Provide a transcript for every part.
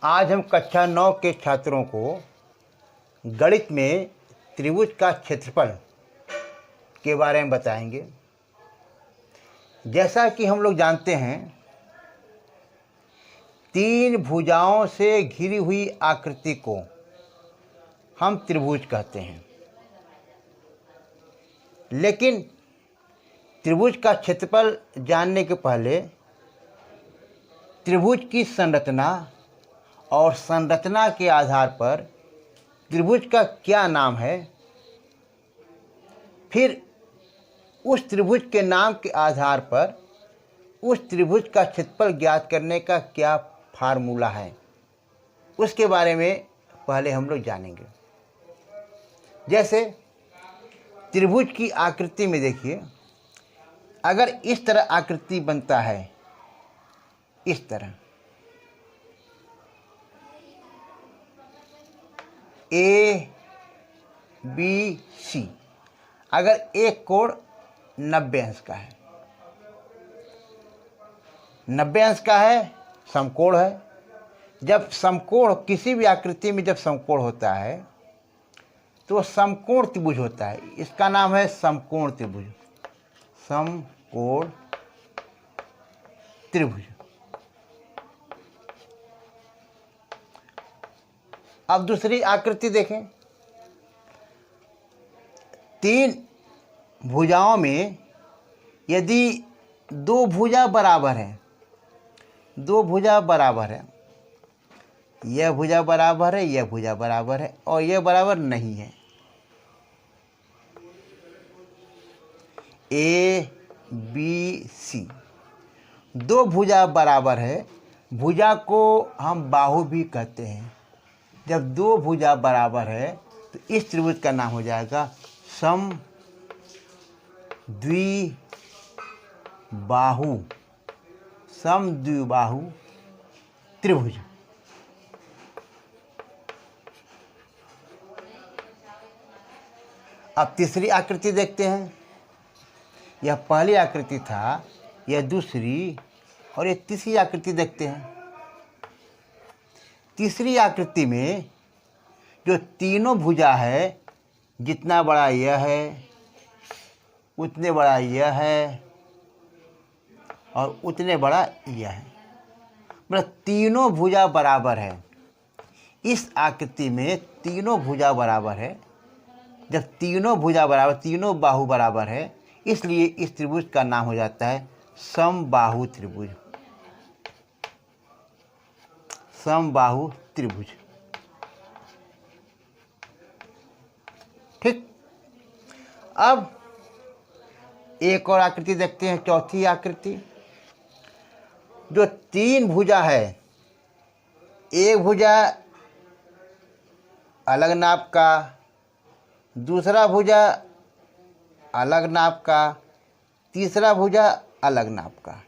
आज हम कक्षा 9 के छात्रों को गणित में त्रिभुज का क्षेत्रफल के बारे में बताएंगे। जैसा कि हम लोग जानते हैं, तीन भुजाओं से घिरी हुई आकृति को हम त्रिभुज कहते हैं। लेकिन त्रिभुज का क्षेत्रफल जानने के पहले त्रिभुज की संरचना और संरचना के आधार पर त्रिभुज का क्या नाम है, फिर उस त्रिभुज के नाम के आधार पर उस त्रिभुज का क्षेत्रफल ज्ञात करने का क्या फार्मूला है, उसके बारे में पहले हम लोग जानेंगे। जैसे त्रिभुज की आकृति में देखिए, अगर इस तरह आकृति बनता है, इस तरह ए बी सी, अगर एक कोण 90 अंश का है, 90 अंश का है, समकोण है। जब समकोण किसी भी आकृति में जब समकोण होता है तो समकोण त्रिभुज होता है। इसका नाम है समकोण त्रिभुज, समकोण त्रिभुज। अब दूसरी आकृति देखें, तीन भुजाओं में यदि दो भुजा बराबर है, दो भुजा बराबर है, यह भुजा बराबर है, यह भुजा बराबर है और यह बराबर नहीं है, ए बी सी, दो भुजा बराबर है। भुजा को हम बाहु भी कहते हैं। जब दो भुजा बराबर है तो इस त्रिभुज का नाम हो जाएगा समद्विबाहु, समद्विबाहु त्रिभुज। अब तीसरी आकृति देखते हैं। यह पहली आकृति था, यह दूसरी और यह तीसरी आकृति देखते हैं। तीसरी आकृति में जो तीनों भुजा है, जितना बड़ा यह है, उतने बड़ा यह है और उतने बड़ा यह है, मतलब तीनों भुजा बराबर है। इस आकृति में तीनों भुजा बराबर है। जब तीनों भुजा बराबर, तीनों बाहु बराबर है, इसलिए इस त्रिभुज का नाम हो जाता है समबाहु त्रिभुज, समबाहु त्रिभुज। ठीक। अब एक और आकृति देखते हैं, चौथी आकृति। जो तीन भुजा है, एक भुजा अलग नाप का, दूसरा भुजा अलग नाप का, तीसरा भुजा अलग नाप का,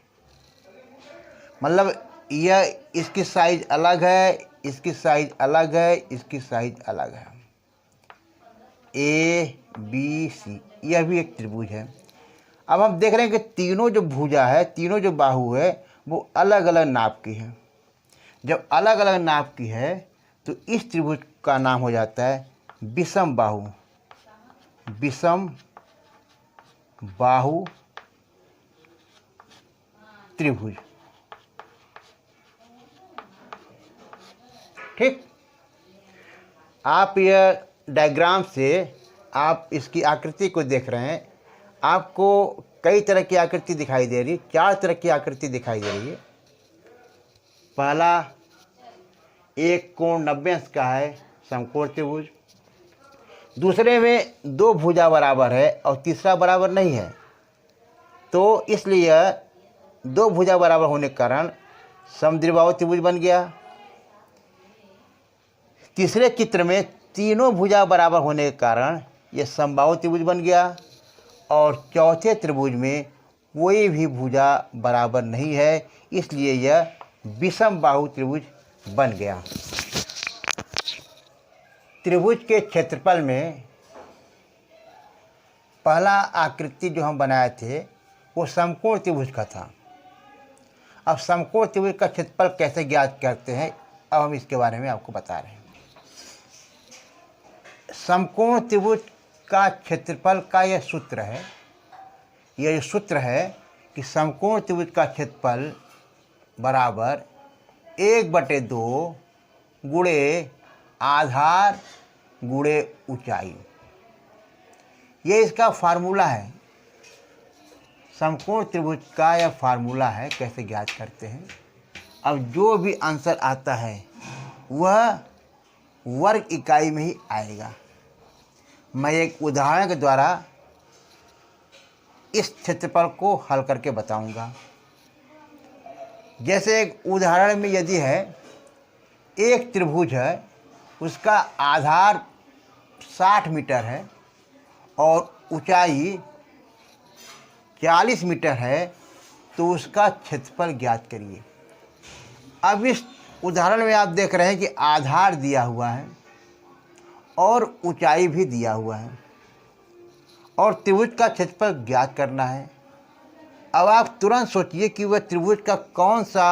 मतलब यह इसकी साइज अलग है, इसकी साइज अलग है, इसकी साइज अलग है। ए बी सी, यह भी एक त्रिभुज है। अब हम देख रहे हैं कि तीनों जो भुजा है, तीनों जो बाहु है, वो अलग अलग नाप की है। जब अलग अलग नाप की है तो इस त्रिभुज का नाम हो जाता है विषम बाहु, विषम बाहु त्रिभुज। ठीक। आप यह डायग्राम से आप इसकी आकृति को देख रहे हैं, आपको कई तरह की आकृति दिखाई दे रही, 4 तरह की आकृति दिखाई दे रही है। पहला, एक कोण 90 अंश का है, समकोण त्रिभुज। दूसरे में दो भुजा बराबर है और तीसरा बराबर नहीं है, तो इसलिए दो भुजा बराबर होने के कारण समद्विबाहु त्रिभुज बन गया। तीसरे चित्र में तीनों भुजा बराबर होने के कारण यह समबाहु त्रिभुज बन गया। और चौथे त्रिभुज में कोई भी भुजा बराबर नहीं है, इसलिए यह विषम बाहु त्रिभुज बन गया। त्रिभुज के क्षेत्रफल में पहला आकृति जो हम बनाए थे वो समकोण त्रिभुज का था। अब समकोण त्रिभुज का क्षेत्रफल कैसे ज्ञात करते हैं, अब हम इसके बारे में आपको बता रहे हैं। समकोण त्रिभुज का क्षेत्रफल का यह सूत्र है। यह सूत्र है कि समकोण त्रिभुज का क्षेत्रफल बराबर 1/2 गुणे आधार गुणे ऊंचाई। ये इसका फार्मूला है। समकोण त्रिभुज का यह फार्मूला है। कैसे ज्ञात करते हैं? अब जो भी आंसर आता है वह वर्ग इकाई में ही आएगा। मैं एक उदाहरण के द्वारा इस क्षेत्रफल को हल करके बताऊंगा। जैसे एक उदाहरण में यदि है, एक त्रिभुज है, उसका आधार 60 मीटर है और ऊंचाई 40 मीटर है, तो उसका क्षेत्रफल ज्ञात करिए। अब इस उदाहरण में आप देख रहे हैं कि आधार दिया हुआ है और ऊंचाई भी दिया हुआ है और त्रिभुज का क्षेत्रफल ज्ञात करना है। अब आप तुरंत सोचिए कि वह त्रिभुज का कौन सा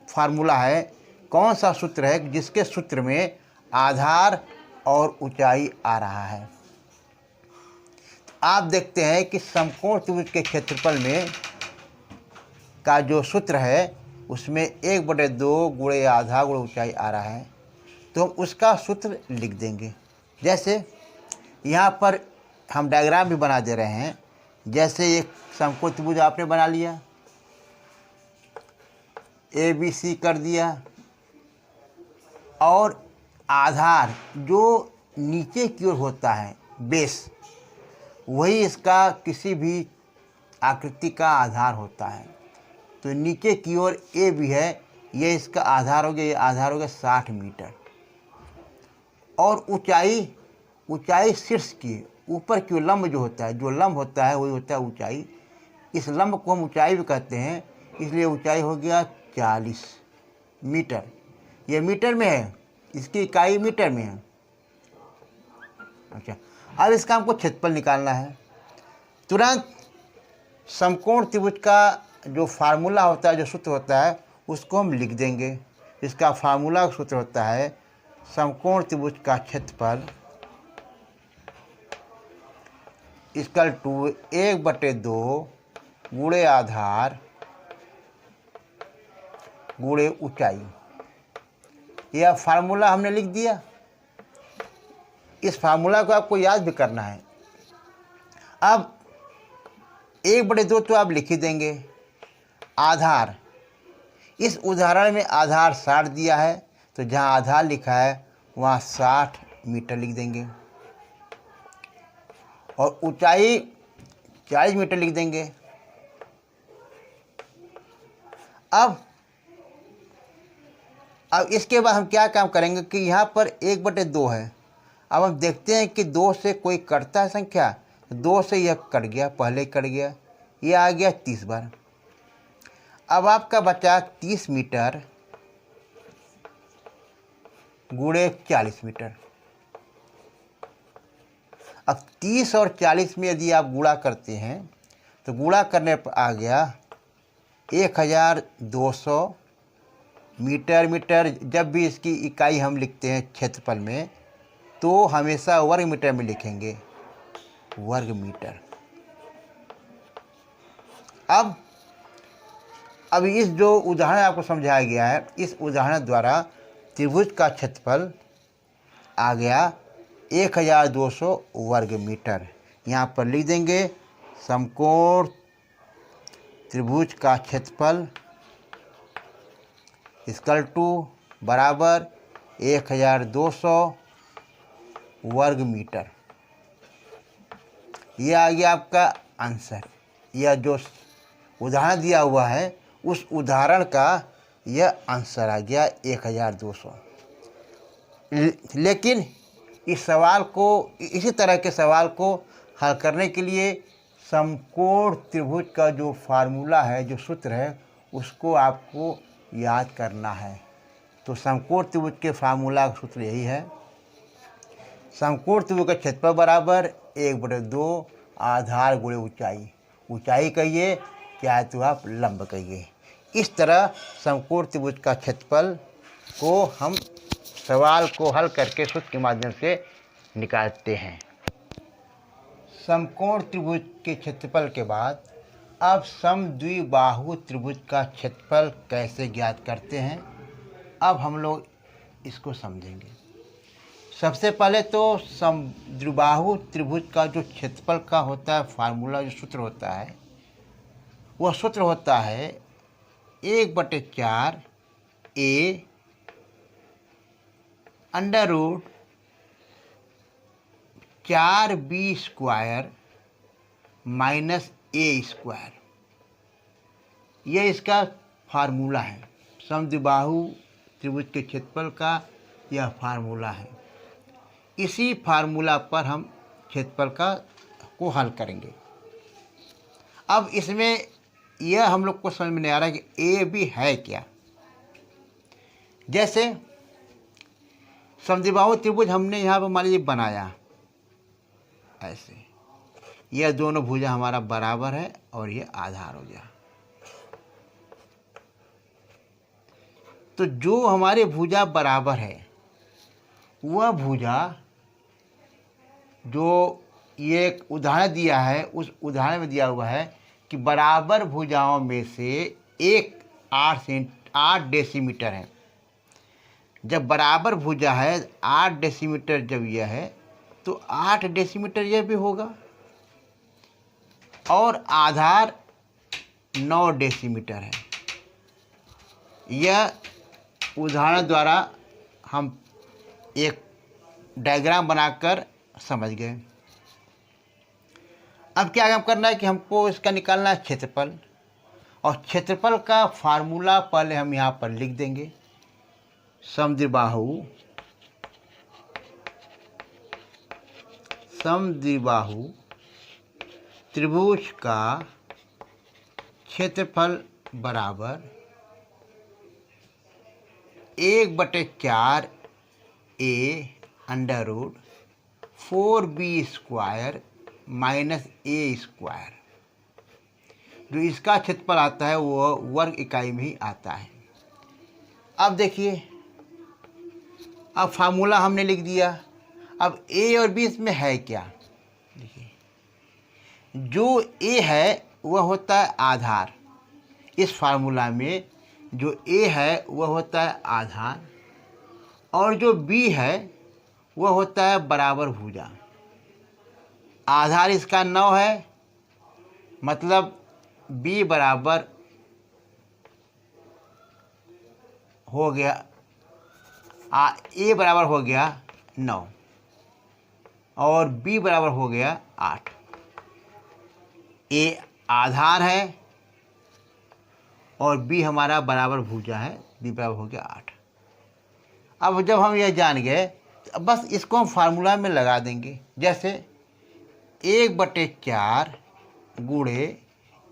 फार्मूला है, कौन सा सूत्र है जिसके सूत्र में आधार और ऊंचाई आ रहा है। आप देखते हैं कि समकोण त्रिभुज के क्षेत्रफल में का जो सूत्र है उसमें 1/2 गुणे आधार गुणे ऊंचाई आ रहा है, तो हम उसका सूत्र लिख देंगे। जैसे यहाँ पर हम डायग्राम भी बना दे रहे हैं। जैसे एक समकोण त्रिभुज आपने बना लिया, ABC कर दिया, और आधार जो नीचे की ओर होता है, बेस, वही इसका किसी भी आकृति का आधार होता है। तो नीचे की ओर ए भी है, ये इसका आधार हो गया। ये आधार हो गया 60 मीटर। और ऊंचाई शीर्ष की ऊपर की ओर लंब जो होता है, वही होता है ऊंचाई। इस लंब को हम ऊंचाई भी कहते हैं, इसलिए ऊंचाई हो गया 40 मीटर। ये मीटर में है, इसकी इकाई मीटर में है। अच्छा, अब इसका हमको क्षेत्रफल निकालना है। तुरंत समकोण त्रिभुज का जो फार्मूला होता है, जो सूत्र होता है, उसको हम लिख देंगे। इसका फार्मूला का सूत्र होता है समकोण त्रिभुज का क्षेत्रफल इक्वल टू 1/2 गुणे आधार गुणे ऊंचाई। यह फार्मूला हमने लिख दिया। इस फार्मूला को आपको याद भी करना है। अब 1/2 तो आप लिख ही देंगे। आधार, इस उदाहरण में आधार 60 दिया है, तो जहाँ आधार लिखा है वहाँ 60 मीटर लिख देंगे, और ऊंचाई 40 मीटर लिख देंगे। अब इसके बाद हम क्या काम करेंगे कि यहाँ पर 1/2 है। अब हम देखते हैं कि 2 से कोई कटता है संख्या, 2 से यह कट गया, पहले कट गया, ये आ गया 30 बार। अब आपका बचा 30 मीटर गुणे 40 मीटर। अब 30 और 40 में यदि आप गुणा करते हैं तो गुणा करने पर आ गया 1200 मीटर। जब भी इसकी इकाई हम लिखते हैं क्षेत्रफल में, तो हमेशा वर्ग मीटर में लिखेंगे, वर्ग मीटर। अब इस जो उदाहरण आपको समझाया गया है, इस उदाहरण द्वारा त्रिभुज का क्षेत्रफल आ गया 1200 वर्ग मीटर। यहाँ पर लिख देंगे समकोण त्रिभुज का क्षेत्रफल इक्वल टू बराबर 1200 वर्ग मीटर। यह आ गया आपका आंसर। यह जो उदाहरण दिया हुआ है, उस उदाहरण का यह आंसर आ गया 1200। लेकिन इस सवाल को, इसी तरह के सवाल को हल करने के लिए समकोण त्रिभुज का जो फार्मूला है, जो सूत्र है, उसको आपको याद करना है। तो समकोण त्रिभुज के फार्मूला का सूत्र यही है, समकोण त्रिभुज का क्षेत्रफल बराबर 1/2 आधार गुणे ऊंचाई। ऊंचाई कहिए, चाहे तो आप लंब कहिए। इस तरह समकोण त्रिभुज का क्षेत्रफल को हम सवाल को हल करके सूत्र के माध्यम से निकालते हैं। समकोण त्रिभुज के क्षेत्रफल के बाद अब समद्विबाहु त्रिभुज का क्षेत्रफल कैसे ज्ञात करते हैं, अब हम लोग इसको समझेंगे। सबसे पहले तो समद्विबाहु त्रिभुज का जो क्षेत्रफल का होता है फार्मूला, जो सूत्र होता है, वह सूत्र होता है 1/4 a under root 4b² minus a²। यह इसका फार्मूला है। समद्विबाहु त्रिभुज के क्षेत्रफल का यह फार्मूला है। इसी फार्मूला पर हम क्षेत्रफल को हल करेंगे। अब इसमें यह हम लोग को समझ में नहीं आ रहा है कि ए भी है क्या। जैसे समद्विबाहु त्रिभुज हमने यहाँ पर मान लीजिए बनाया ऐसे, यह दोनों भुजा हमारा बराबर है और ये आधार हो गया। तो जो हमारे भुजा बराबर है वह भुजा, जो ये एक उदाहरण दिया है, उस उदाहरण में दिया हुआ है कि बराबर भुजाओं में से एक 8 डेसीमीटर है। जब बराबर भुजा है 8 डेसीमीटर जब यह है तो 8 डेसीमीटर यह भी होगा, और आधार 9 डेसीमीटर है। यह उदाहरण द्वारा हम एक डायग्राम बनाकर समझ गए। अब क्या काम करना है कि हमको इसका निकालना है क्षेत्रफल, और क्षेत्रफल का फार्मूला पहले हम यहाँ पर लिख देंगे। समद्विबाहु त्रिभुज का क्षेत्रफल बराबर 1/4 a under root 4b² minus a²। जो इसका क्षेत्रफल आता है वो वर्ग इकाई में ही आता है। अब देखिए, अब फार्मूला हमने लिख दिया। अब a और b इसमें है क्या। देखिए, जो a है वह होता है आधार। इस फार्मूला में जो a है वह होता है आधार, और जो b है वह होता है बराबर भुजा। आधार इसका 9 है, मतलब b बराबर हो गया a बराबर हो गया 9 और b बराबर हो गया 8। a आधार है और b हमारा बराबर भुजा है, b बराबर हो गया 8। अब जब हम यह जान गए तो बस इसको हम फार्मूला में लगा देंगे। जैसे 1/4 गुणे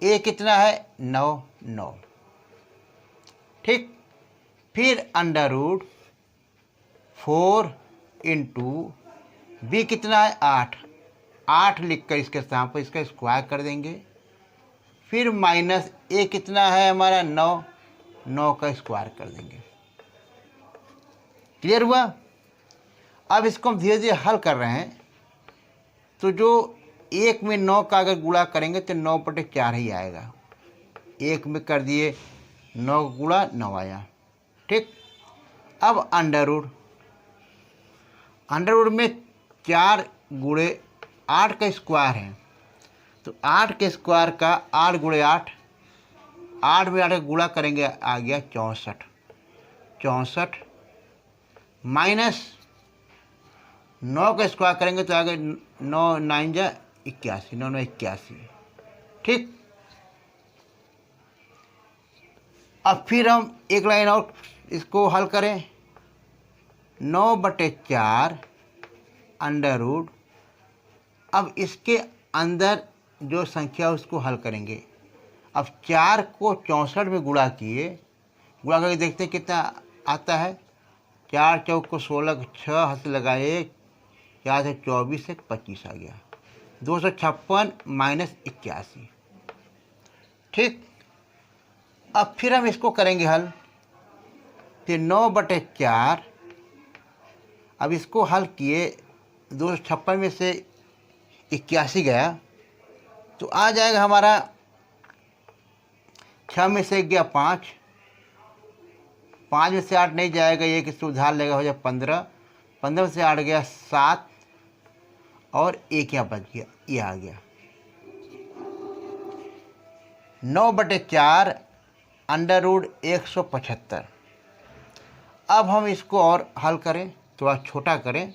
a कितना है 9। ठीक, फिर अंडर रूट 4 इंटू b कितना है 8 लिख कर इसके स्थान पर इसका स्क्वायर कर देंगे। फिर माइनस a कितना है हमारा 9 का स्क्वायर कर देंगे। क्लियर हुआ। अब इसको हम धीरे धीरे हल कर रहे हैं। तो जो 1 में 9 का अगर गुणा करेंगे तो 9/4 ही आएगा। 1 में कर दिए 9 गुणा 9 आया। ठीक, अब अंडर रूट में 4 गुणे 8 का स्क्वायर है, तो 8 के स्क्वायर का 8 गुणे 8 में 8 का गुणा करेंगे आ गया 64 माइनस 9 का स्क्वायर करेंगे तो आ गया 9 9 जा 81, 9 9 81। ठीक, अब फिर हम एक लाइन और इसको हल करें। 9/4 अंडर रूट, अब इसके अंदर जो संख्या उसको हल करेंगे। अब 4 को 64 में गुणा गुणा करके देखते हैं कितना आता है। 4 चौक को 16, 6 हाथ लगाए 4 से 24 से 25 आ गया, 256 माइनस 81। ठीक, अब फिर हम इसको करेंगे हल। तो 9/4, अब इसको हल किए, 256 में से 81 गया तो आ जाएगा हमारा 6 में से 1 गया 5, 5 में से 8 नहीं जाएगा, ये किसको उधार लेगा, हो जाए 15, 15 में से 8 गया 7 और 1 यहाँ बच गया, ये आ गया 9/4 √175। अब हम इसको और हल करें, थोड़ा छोटा करें,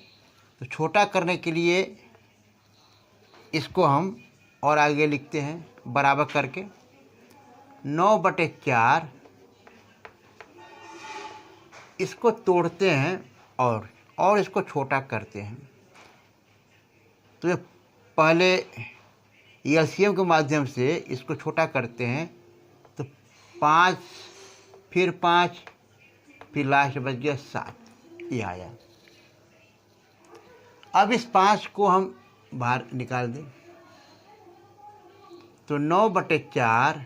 तो छोटा करने के लिए इसको हम और आगे लिखते हैं बराबर करके 9/4, इसको तोड़ते हैं और इसको छोटा करते हैं। तो ये पहले एलसीएम के माध्यम से इसको छोटा करते हैं, तो 5 फिर 5 फिर लास्ट बच गया 7, ये आया। अब इस 5 को हम बाहर निकाल दें, तो 9/4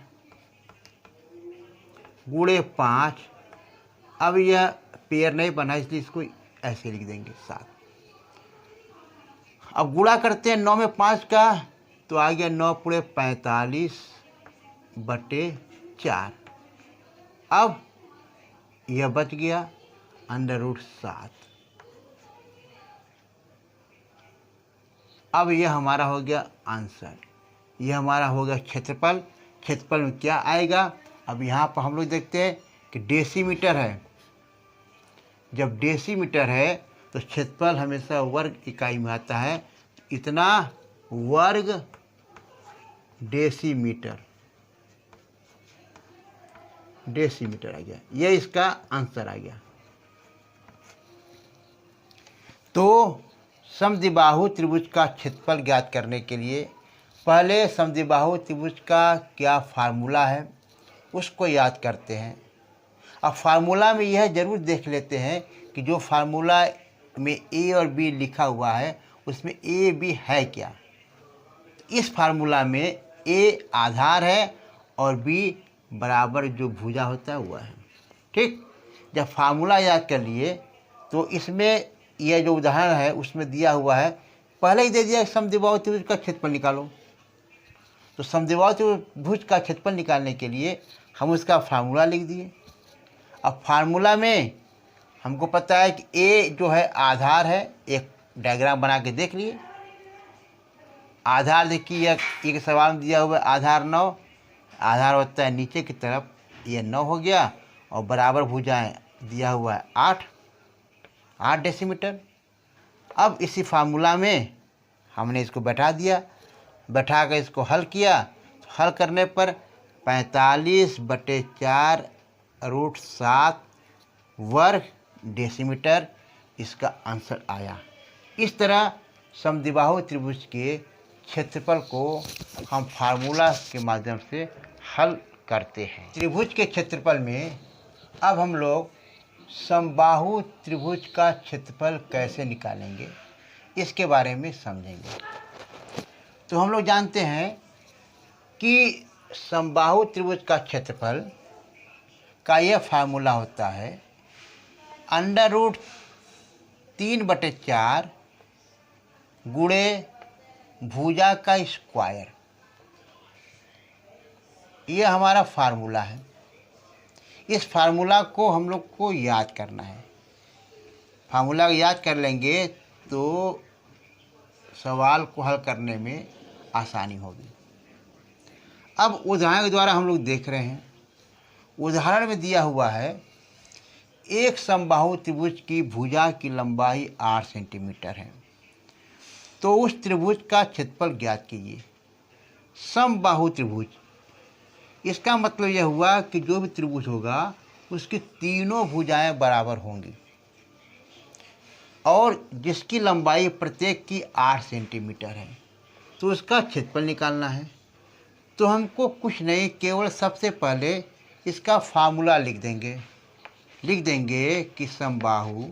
गुणे 5, अब यह पेयर नहीं बना इसलिए इसको ऐसे लिख देंगे 7। अब गुणा करते हैं 9 में 5 का, तो आ गया 9 पूरे 45/4। अब यह बच गया √7। अब यह हमारा हो गया आंसर, यह हमारा हो गया क्षेत्रफल। क्षेत्रफल में क्या आएगा, अब यहाँ पर हम लोग देखते हैं कि डेसीमीटर है। जब डेसीमीटर है तो क्षेत्रफल हमेशा वर्ग इकाई में आता है, इतना वर्ग डेसीमीटर आ गया, ये इसका आंसर आ गया। तो समद्विबाहु त्रिभुज का क्षेत्रफल ज्ञात करने के लिए पहले समद्विबाहु त्रिभुज का क्या फार्मूला है उसको याद करते हैं। अब फार्मूला में यह ज़रूर देख लेते हैं कि जो फार्मूला में ए और बी लिखा हुआ है उसमें ए बी है क्या। इस फार्मूला में ए आधार है और बी बराबर जो भुजा होता है वह है। ठीक, जब फार्मूला याद कर लिए तो इसमें यह जो उदाहरण है उसमें दिया हुआ है, पहले ही दे दिया समद्विबाहु त्रिभुज का क्षेत्रफल निकालो। तो समद्विबाहु त्रिभुज का क्षेत्रफल निकालने के लिए हम उसका फार्मूला लिख दिए। अब फार्मूला में हमको पता है कि ए जो है आधार है, एक डायग्राम बना के देख लिए। आधार देखिए, एक सवाल में दिया हुआ है आधार 9, आधार होता है नीचे की तरफ, ये 9 हो गया और बराबर भुजाएं दिया हुआ है 8 डेसीमीटर। अब इसी फार्मूला में हमने इसको बैठा दिया, बैठा कर इसको हल किया, तो हल करने पर 45/4 √7 वर्ग डेसीमीटर इसका आंसर आया। इस तरह समद्विबाहु त्रिभुज के क्षेत्रफल को हम फार्मूला के माध्यम से हल करते हैं। त्रिभुज के क्षेत्रफल में अब हम लोग समबाहु त्रिभुज का क्षेत्रफल कैसे निकालेंगे इसके बारे में समझेंगे। तो हम लोग जानते हैं कि समबाहु त्रिभुज का क्षेत्रफल का यह फार्मूला होता है √3/4 गुणे भुजा का स्क्वायर। यह हमारा फार्मूला है। इस फार्मूला को हम लोग को याद करना है। फार्मूला को याद कर लेंगे तो सवाल को हल करने में आसानी होगी। अब उदाहरण के द्वारा हम लोग देख रहे हैं, उदाहरण में दिया हुआ है एक समबाहु त्रिभुज की भुजा की लंबाई 8 सेंटीमीटर है, तो उस त्रिभुज का क्षेत्रफल ज्ञात कीजिए। समबाहु त्रिभुज, इसका मतलब यह हुआ कि जो भी त्रिभुज होगा उसकी तीनों भुजाएं बराबर होंगी और जिसकी लंबाई प्रत्येक की 8 सेंटीमीटर है, तो उसका क्षेत्रफल निकालना है। तो हमको कुछ नहीं, केवल सबसे पहले इसका फार्मूला लिख देंगे कि समबाहु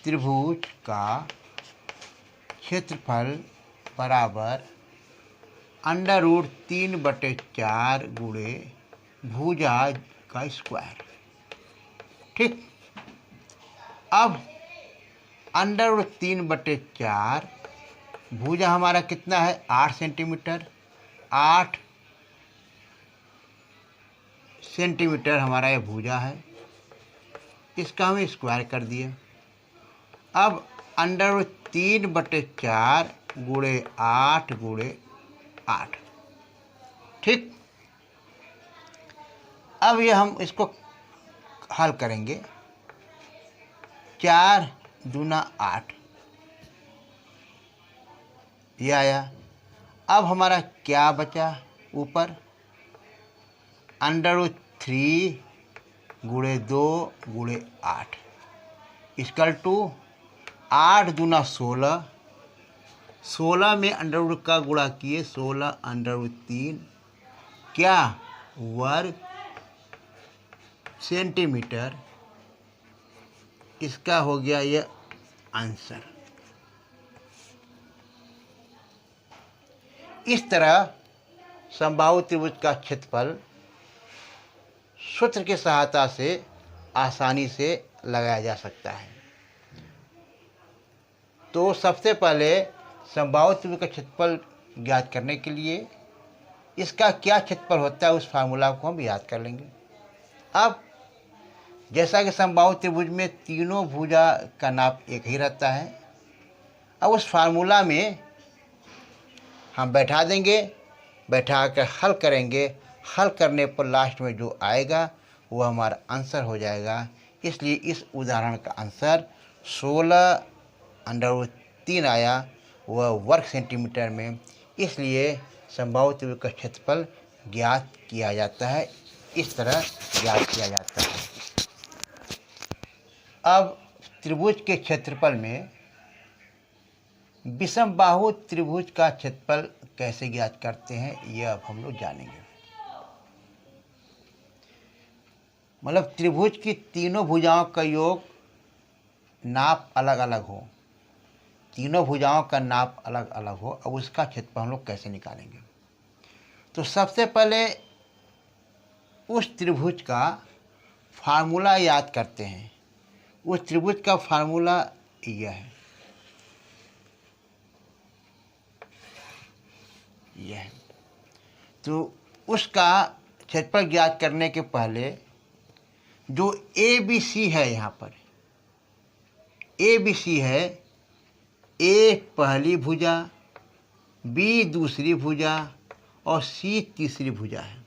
त्रिभुज का क्षेत्रफल बराबर √3/4 गुणे भुजा का स्क्वायर। ठीक, अब अंडर रूट 3/4 भुजा हमारा कितना है 8 सेंटीमीटर, 8 सेंटीमीटर हमारा ये भुजा है, इसका हम स्क्वायर कर दिए। अब अंडर रूट 3/4 गुणे 8 गुणे 8। ठीक, अब ये हम इसको हल करेंगे। 4 दूना 8 ये आया। अब हमारा क्या बचा ऊपर, अंडर रूट 3 गुणे 2 गुणे 8 इक्वल टू 8 दूना 16, 16 में अंडर रूट का गुणा किए 16 अंडर रूट 3 क्या वर्ग सेंटीमीटर, इसका हो गया ये आंसर। इस तरह समबाहु त्रिभुज का क्षेत्रफल सूत्र की सहायता से आसानी से लगाया जा सकता है। तो सबसे पहले समबाहु त्रिभुज का क्षेत्रफल ज्ञात करने के लिए इसका क्या क्षेत्रफल होता है उस फार्मूला को हम याद कर लेंगे। अब जैसा कि समबाहु त्रिभुज में तीनों भुजा का नाप एक ही रहता है, अब उस फार्मूला में हम बैठा देंगे, बैठा कर हल करेंगे। हल करने पर लास्ट में जो आएगा वो हमारा आंसर हो जाएगा। इसलिए इस उदाहरण का आंसर 16 अंडर रूट 3 आया, वह वर्ग सेंटीमीटर में। इसलिए समबाहु त्रिभुज का क्षेत्रफल ज्ञात किया जाता है, इस तरह ज्ञात किया जाता है। अब त्रिभुज के क्षेत्रफल में विषमबाहु त्रिभुज का क्षेत्रफल कैसे ज्ञात करते हैं ये अब हम लोग जानेंगे। मतलब त्रिभुज की तीनों भुजाओं का योग नाप अलग अलग हो, तीनों भुजाओं का नाप अलग अलग हो, अब उसका क्षेत्रफल हम लोग कैसे निकालेंगे। तो सबसे पहले उस त्रिभुज का फार्मूला याद करते हैं। उस त्रिभुज का फार्मूला यह है, यह है। तो उसका क्षेत्रफल ज्ञात करने के पहले जो ए बी सी है, यहाँ पर ए बी सी है, ए पहली भुजा, बी दूसरी भुजा और सी तीसरी भुजा है।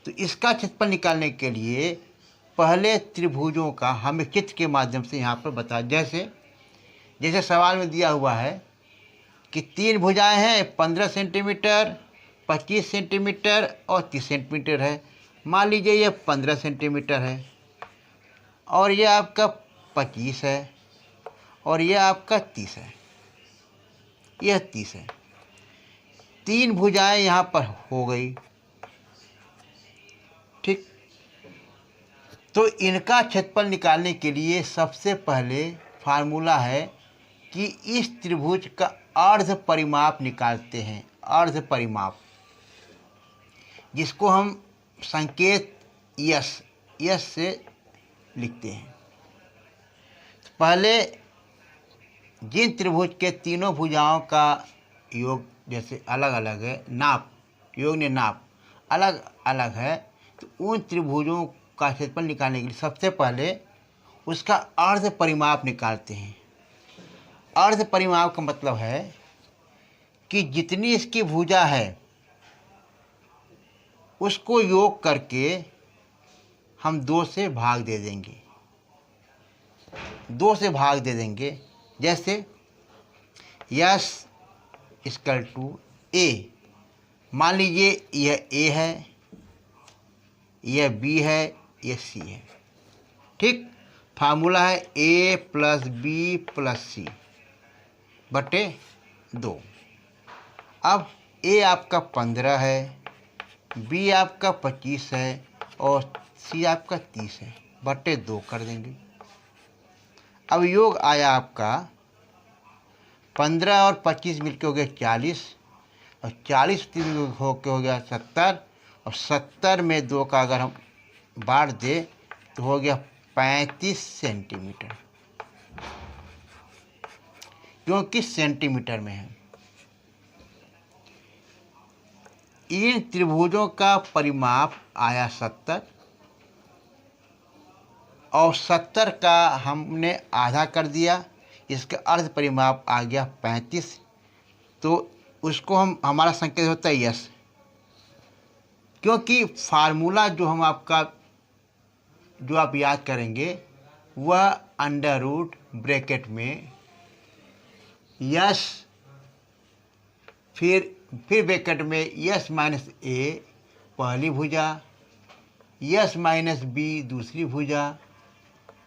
तो इसका क्षेत्रफल निकालने के लिए पहले त्रिभुजों का हमें चित्र के माध्यम से यहाँ पर बता, जैसे जैसे सवाल में दिया हुआ है कि 3 भुजाएं हैं, 15 सेंटीमीटर, 25 सेंटीमीटर और 30 सेंटीमीटर है। मान लीजिए ये 15 सेंटीमीटर है और ये आपका 25 है और ये आपका 30 है, यह 30 है। 3 भुजाएं यहाँ पर हो गई। ठीक, तो इनका क्षेत्रफल निकालने के लिए सबसे पहले फार्मूला है कि इस त्रिभुज का अर्ध परिमाप निकालते हैं। अर्ध परिमाप, जिसको हम संकेत यस से लिखते हैं। तो पहले जिन त्रिभुज के तीनों भुजाओं का योग जैसे अलग अलग है, नाप योग ने नाप अलग अलग है, तो उन त्रिभुजों का क्षेत्रफल निकालने के लिए सबसे पहले उसका अर्ध परिमाप निकालते हैं। अर्ध परिमाप का मतलब है कि जितनी इसकी भुजा है उसको योग करके हम 2 से भाग दे देंगे, 2 से भाग दे देंगे। जैसे यस इक्वल टू ए, मान लीजिए यह ए है, यह बी है, यह सी है। ठीक, फार्मूला है ए प्लस बी प्लस सी बटे 2। अब ए आपका 15 है, बी आपका 25 है और सी आपका 30 है, बटे 2 कर देंगे। अब योग आया आपका 15 और 25 मिलके हो गया 40 और 40 होके हो गया 70 और 70 में 2 का अगर हम बांट दे तो हो गया 35 सेंटीमीटर, क्योंकि सेंटीमीटर में है। इन त्रिभुजों का परिमाप आया 70 और 70 का हमने आधा कर दिया, इसका अर्ध परिमाप आ गया 35। तो उसको हमारा संकेत होता है यस, क्योंकि फार्मूला जो आप याद करेंगे वह अंडर रूट ब्रैकेट में यस, फिर ब्रैकेट में यस माइनस ए पहली भुजा, यस माइनस बी दूसरी भुजा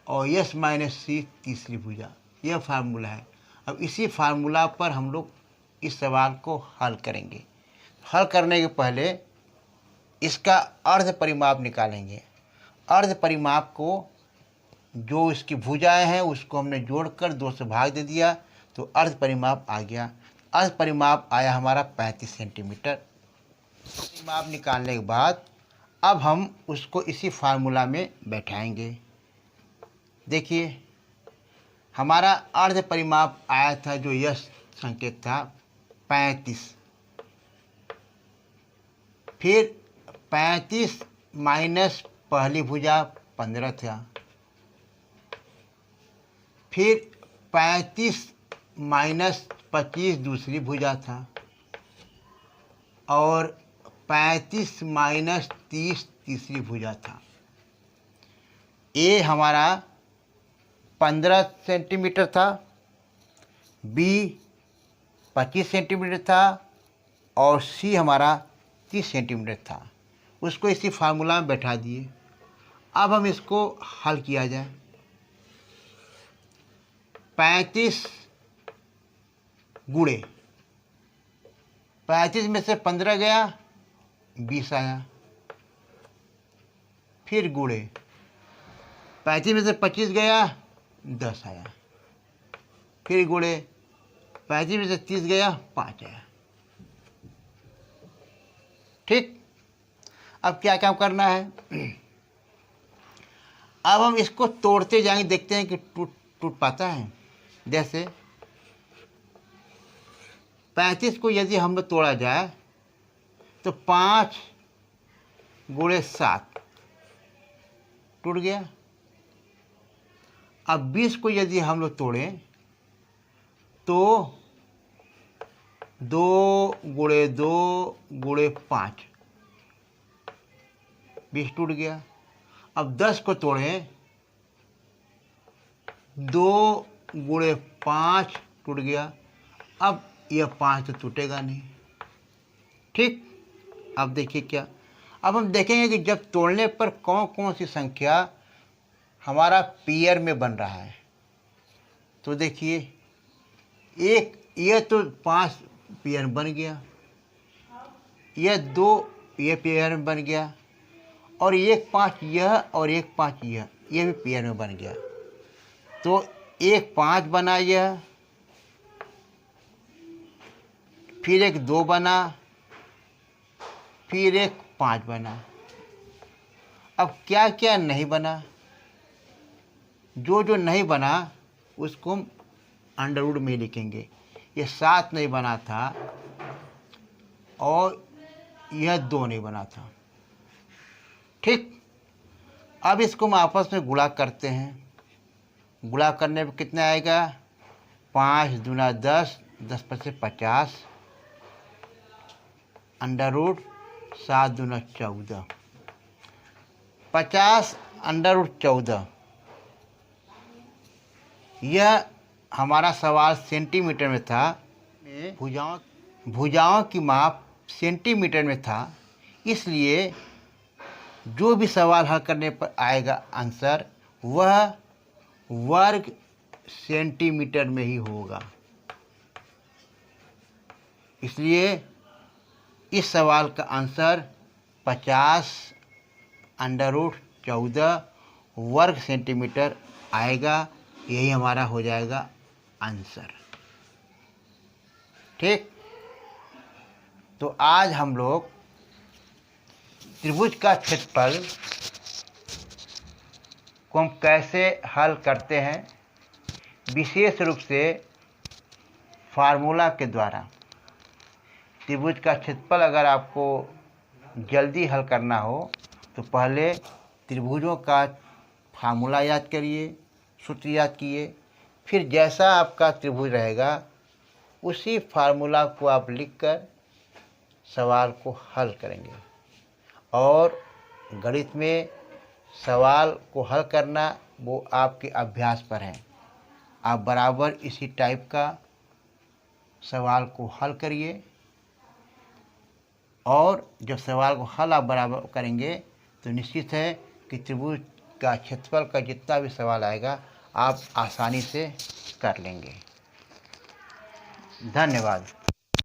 और यस माइनस सी तीसरी भुजा। यह फार्मूला है। अब इसी फार्मूला पर हम लोग इस सवाल को हल करेंगे। हल करने के पहले इसका अर्ध परिमाप निकालेंगे। अर्ध परिमाप को जो इसकी भुजाएं हैं उसको हमने जोड़कर 2 से भाग दे दिया तो अर्ध परिमाप आ गया। अर्ध परिमाप आया हमारा 35 सेंटीमीटर। परिमाप निकालने के बाद अब हम उसको इसी फार्मूला में बैठाएंगे। देखिए हमारा अर्ध परिमाप आया था, जो यह संकेत था 35, फिर 35 माइनस पहली भुजा 15 था, फिर 35 माइनस 25 दूसरी भुजा था और 35 माइनस 30 तीसरी भुजा था। ए हमारा 15 सेंटीमीटर था, बी 25 सेंटीमीटर था और सी हमारा 30 सेंटीमीटर था। उसको इसी फार्मूला में बैठा दिए। अब हम इसको हल किया जाए। 35 गुणे 35 में से 15 गया 20 आया, फिर गुणे 35 में से 25 गया 10 आया, फिर गुणे 35 में से 30 गया 5 आया। ठीक, अब क्या काम करना है? अब हम इसको तोड़ते जाएंगे, देखते हैं कि टूट पाता है। जैसे 35 को यदि हम लोग तोड़ा जाए तो 5 गुणे 7 टूट गया। अब 20 को यदि हम लोग तोड़ें तो 2 गुणे 2 गुणे 5 20 टूट गया। अब 10 को तोड़ें 2 गुणे 5 टूट गया। अब यह 5 तो टूटेगा नहीं। ठीक, अब देखिए क्या, अब हम देखेंगे कि जब तोड़ने पर कौन कौन सी संख्या हमारा पेयर में बन रहा है। तो देखिए यह तो 5 पेयर बन गया, यह 2 ये पेयर में बन गया और 1 5 यह और 1 5 यह भी पेयर में बन गया। तो 1 5 बना यह, फिर 1 2 बना, फिर 1 5 बना। अब क्या क्या नहीं बना? जो नहीं बना उसको हम अंडर रूट में लिखेंगे। ये 7 नहीं बना था और यह 2 नहीं बना था। ठीक, अब इसको हम आपस में गुणा करते हैं। गुणा करने पर कितना आएगा? 5 दूना 10, 10 पचे 50, अंडर रूट 7 दूना 14, 50 अंडर रूट 14। यह हमारा सवाल सेंटीमीटर में था। भुजाओं की माप सेंटीमीटर में था, इसलिए जो भी सवाल हल करने पर आएगा आंसर वह वर्ग सेंटीमीटर में ही होगा। इसलिए इस सवाल का आंसर 50 अंडर रूट 14 वर्ग सेंटीमीटर आएगा। यही हमारा हो जाएगा आंसर। ठीक, तो आज हम लोग त्रिभुज का क्षेत्रफल को हम कैसे हल करते हैं, विशेष रूप से फार्मूला के द्वारा। त्रिभुज का क्षेत्रफल अगर आपको जल्दी हल करना हो तो पहले त्रिभुजों का फार्मूला याद करिए, सूत्र याद किए, फिर जैसा आपका त्रिभुज रहेगा उसी फार्मूला को आप लिखकर सवाल को हल करेंगे। और गणित में सवाल को हल करना वो आपके अभ्यास पर है। आप बराबर इसी टाइप का सवाल को हल करिए, और जब सवाल को हल आप बराबर करेंगे तो निश्चित है कि त्रिभुज का क्षेत्रफल का जितना भी सवाल आएगा आप आसानी से कर लेंगे। धन्यवाद।